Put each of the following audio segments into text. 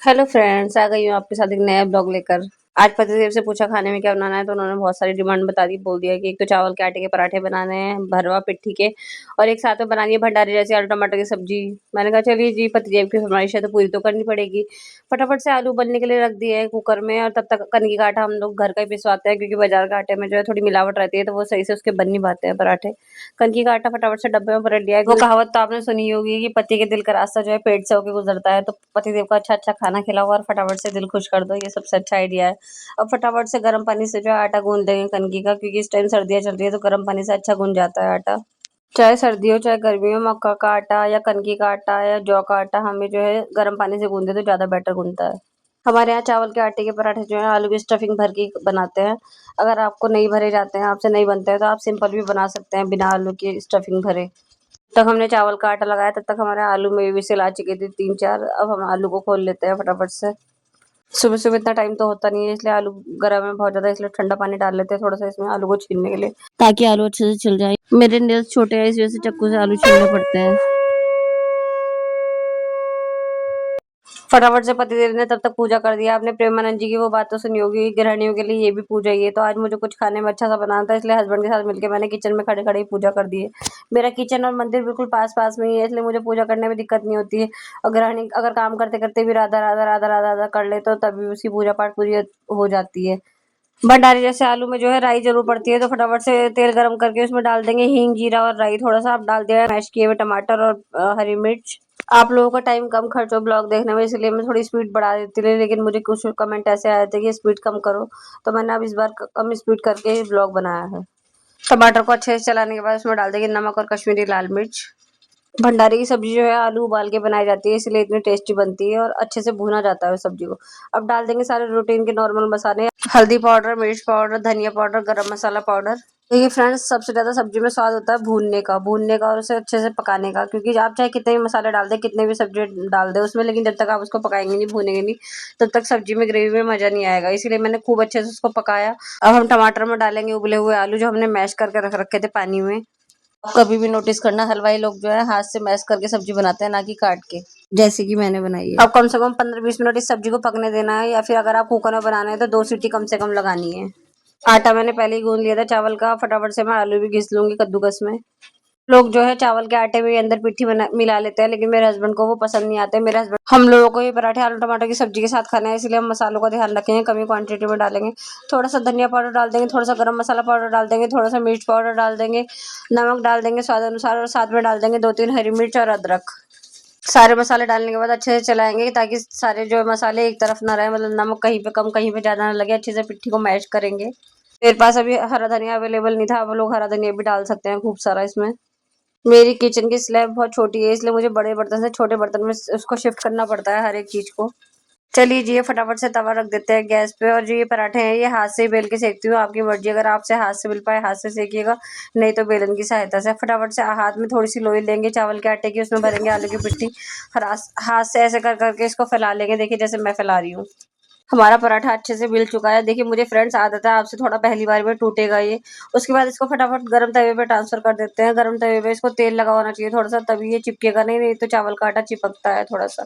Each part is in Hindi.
हेलो फ्रेंड्स, आ गई हूँ आपके साथ एक नया ब्लॉग लेकर। आज पतिदेव से पूछा खाने में क्या बनाना है, तो उन्होंने बहुत सारी डिमांड बता दी। बोल दिया कि एक तो चावल के आटे के पराठे बनाने हैं, भरवा पिट्ठी के, और एक साथ में बनानी है भंडारी जैसी आलू टमाटर की सब्जी। मैंने कहा चलिए जी, पतिदेव की फरमाइश है तो पूरी तो करनी पड़ेगी। फटाफट से आलू बनने के लिए रख दिए हैं कुकर में, और तब तक कनकी का आटा हम लोग घर का ही पिसवाते हैं, क्योंकि बाजार का आटे में जो है थोड़ी मिलावट रहती है, तो वो सही से उसके बन नहीं पाते हैं पराठे। कनकी का आटा फटाफट से डब्बे में भर लिया है। वो कहावत तो आपने सुनी होगी कि पति के दिल का रास्ता जो है पेट से होके गुजरता है, तो पतिदेव को अच्छा अच्छा खाना खिलाओ और फटाफट से दिल खुश कर दो, ये सबसे अच्छा आइडिया है। अब फटाफट से गर्म पानी से जो है आटा गूंद देंगे कनकी का, क्योंकि इस टाइम सर्दियाँ चल रही है तो गर्म पानी से अच्छा गूंद जाता है आटा। चाहे सर्दी हो चाहे गर्मी हो, मक्का का आटा या कनकी का आटा या जौ का आटा हमें जो है गर्म पानी से गूंदे तो ज्यादा बेटर गूंदता है। हमारे यहाँ चावल के आटे के पराठे जो है आलू की स्टफिंग भर के बनाते हैं। अगर आपको नहीं भरे जाते हैं, आपसे नहीं बनते हैं, तो आप सिंपल भी बना सकते हैं बिना आलू की स्टफिंग भरे। तक हमने चावल का आटा लगाया, तब तक हमारे आलू में भी विसिल आ चुकी थी 3-4। अब हम आलू को खोल लेते हैं फटाफट से। सुबह सुबह इतना टाइम तो होता नहीं है, इसलिए आलू गर्म है बहुत ज्यादा, इसलिए ठंडा पानी डाल लेते हैं थोड़ा सा इसमें आलू को छीलने के लिए, ताकि आलू अच्छे से छिल जाए। मेरे नेल्स छोटे हैं, इस वजह से चक्कू से आलू छीलने पड़ते हैं। फटाफट से पतिदेव ने तब तक पूजा कर दिया। आपने प्रेमानंद जी की वो बात तो सुनी होगी, गृहिणियों के लिए ये भी पूजा ही है। तो आज मुझे कुछ खाने में अच्छा सा बनाना था, इसलिए हस्बैंड के साथ मिलकर मैंने किचन में खड़े खड़े ही पूजा कर दी है। मेरा किचन और मंदिर बिल्कुल पास पास में ही है, इसलिए मुझे पूजा करने में दिक्कत नहीं होती है। और गृहिणी अगर काम करते करते भी राधा राधा राधा राधा राधा कर ले, तो तभी उसकी पूजा पाठ पूरी हो जाती है। भंडारी जैसे आलू में जो है राई जरूर पड़ती है, तो फटाफट से तेल गरम करके उसमें डाल देंगे हींग, जीरा और राई। थोड़ा सा आप डाल दिया मैश किए हुए टमाटर और हरी मिर्च। आप लोगों का टाइम कम खर्च हो ब्लॉग देखने में, इसलिए मैं थोड़ी स्पीड बढ़ा देती रही, लेकिन मुझे कुछ कमेंट ऐसे आए थे कि स्पीड कम करो, तो मैंने अब इस बार कम स्पीड करके ही ब्लॉग बनाया है। टमाटर को अच्छे से चलाने के बाद उसमें डाल देंगे नमक और कश्मीरी लाल मिर्च। भंडारे की सब्जी जो है आलू उबाल के बनाई जाती है, इसलिए इतनी टेस्टी बनती है और अच्छे से भुना जाता है उस सब्जी को। अब डाल देंगे सारे रूटीन के नॉर्मल मसाले, हल्दी पाउडर, मिर्च पाउडर, धनिया पाउडर, गरम मसाला पाउडर। देखिए फ्रेंड्स, सबसे ज्यादा सब्जी में स्वाद होता है भूनने का और उसे अच्छे से पकाने का, क्योंकि आप चाहे कितने भी मसाले डाल दें, कितने भी सब्जी डाल दें उसमें, लेकिन जब तक आप उसको पकाएंगे नहीं, भूनेंगे नहीं, तब तक सब्जी में ग्रेवी में मजा नहीं आएगा। इसीलिए मैंने खूब अच्छे से उसको पकाया। अब हम टमाटर में डालेंगे उबले हुए आलू, जो हमने मैश करके रख रखे थे पानी में। कभी भी नोटिस करना, हलवाई लोग जो है हाथ से मैश करके सब्जी बनाते हैं, ना कि काट के, जैसे कि मैंने बनाई है। अब कम से कम 15-20 मिनट इस सब्जी को पकने देना है, या फिर अगर आप कुकर में बनाना है तो 2 सीटी कम से कम लगानी है। आटा मैंने पहले ही गूंद लिया था चावल का, फटाफट से मैं आलू भी घिस लूंगी कद्दूकस में। लोग जो है चावल के आटे में अंदर पिट्ठी बना मिला लेते हैं, लेकिन मेरे हस्बैंड को वो पसंद नहीं आते। मेरे हस्बैंड, हम लोगों को ये पराठे आलू टमाटर की सब्जी के साथ खाना है, इसलिए हम मसालों का ध्यान रखेंगे, कमी क्वांटिटी में डालेंगे। थोड़ा सा धनिया पाउडर डाल देंगे, थोड़ा सा गरम मसाला पाउडर डाल देंगे, थोड़ा सा मिर्च पाउडर डाल देंगे, नमक डाल देंगे स्वाद अनुसार, और साथ में डाल देंगे 2-3 हरी मिर्च और अदरक। सारे मसाले डालने के बाद अच्छे से चलाएंगे, ताकि सारे जो मसाले एक तरफ ना रहे, मतलब नमक कहीं पे कम कहीं पे ज्यादा ना लगे। अच्छे से पिट्ठी को मैश करेंगे। मेरे पास अभी हरा धनिया अवेलेबल नहीं था, आप लोग हरा धनिया भी डाल सकते हैं खूब सारा इसमें। मेरी किचन की स्लैब बहुत छोटी है, इसलिए मुझे बड़े बर्तन से छोटे बर्तन में उसको शिफ्ट करना पड़ता है हर एक चीज को। चलिए जी, ये फटाफट से तवा रख देते हैं गैस पे, और जो ये पराठे हैं ये हाथ से ही बेल के सेकती हूँ। आपकी मर्जी, अगर आपसे हाथ से बेल पाए हाथ से सेकिएगा, नहीं तो बेलन की सहायता से। फटाफट से हाथ में थोड़ी सी लोई लेंगे चावल के आटे की, उसमें भरेंगे आलू की पिट्ठी, और हाथ से ऐसे कर करके इसको फैला लेंगे, देखिए जैसे मैं फैला रही हूँ। हमारा पराठा अच्छे से मिल चुका है। देखिए मुझे फ्रेंड्स आदत है, आपसे थोड़ा पहली बार में टूटेगा ये। उसके बाद इसको फटाफट गरम तवे पे ट्रांसफर कर देते हैं। गरम तवे पे इसको तेल लगा होना चाहिए थोड़ा सा, तभी ये चिपकेगा नहीं, नहीं तो चावल का आटा चिपकता है थोड़ा सा।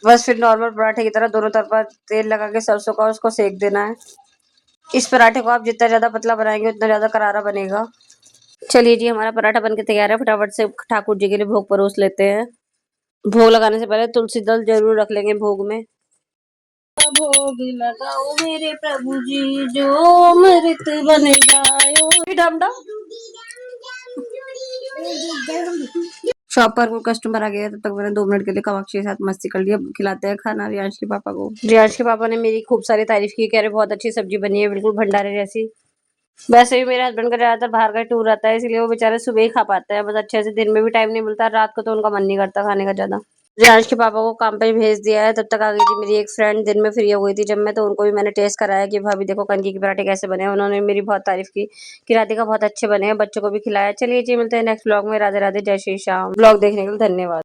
बस फिर नॉर्मल पराठे की तरह दोनों तरफ तेल लगा के सरसों का उसको सेक देना है। इस पराठे को आप जितना ज्यादा पतला बनाएंगे उतना ज्यादा करारा बनेगा। चलिए जी, हमारा पराठा बनके तैयार है। फटाफट से ठाकुर जी के लिए भोग परोस लेते हैं। भोग लगाने से पहले तुलसी दल जरूर रख लेंगे भोग में। भोग लगाओ मेरे प्रभु जी, जो अमृत बन जाओ। डम डम शॉप पर कोई कस्टमर आ गया, तब तक मैंने 2 मिनट के लिए कामाक्षी के साथ मस्ती कर लिया। खिलाते हैं खाना रियांश के पापा को। रियांश के पापा ने मेरी खूब सारी तारीफ की, कह रहे बहुत अच्छी सब्जी बनी है, बिल्कुल भंडारे जैसी। वैसे भी मेरे हस्बैंड का ज्यादातर बाहर का टूर रहता है, इसलिए वो बेचारे सुबह ही खा पाते हैं बस अच्छे से। दिन में भी टाइम नहीं मिलता, रात को तो उनका मन नहीं करता खाने का ज्यादा। रियांश के पापा को काम पे भेज दिया है, तब तक आ गई थी मेरी एक फ्रेंड। दिन में फ्री हो गई थी जब मैं, तो उनको भी मैंने टेस्ट कराया कि भाभी देखो कनकी के पराठे कैसे बने हैं। उन्होंने मेरी बहुत तारीफ की कि राधिका बहुत अच्छे बने हैं, बच्चों को भी खिलाया। चलिए जी, मिलते हैं नेक्स्ट ब्लॉग में। राधे राधे, जय श्री श्याम। ब्लॉग देखने के लिए धन्यवाद।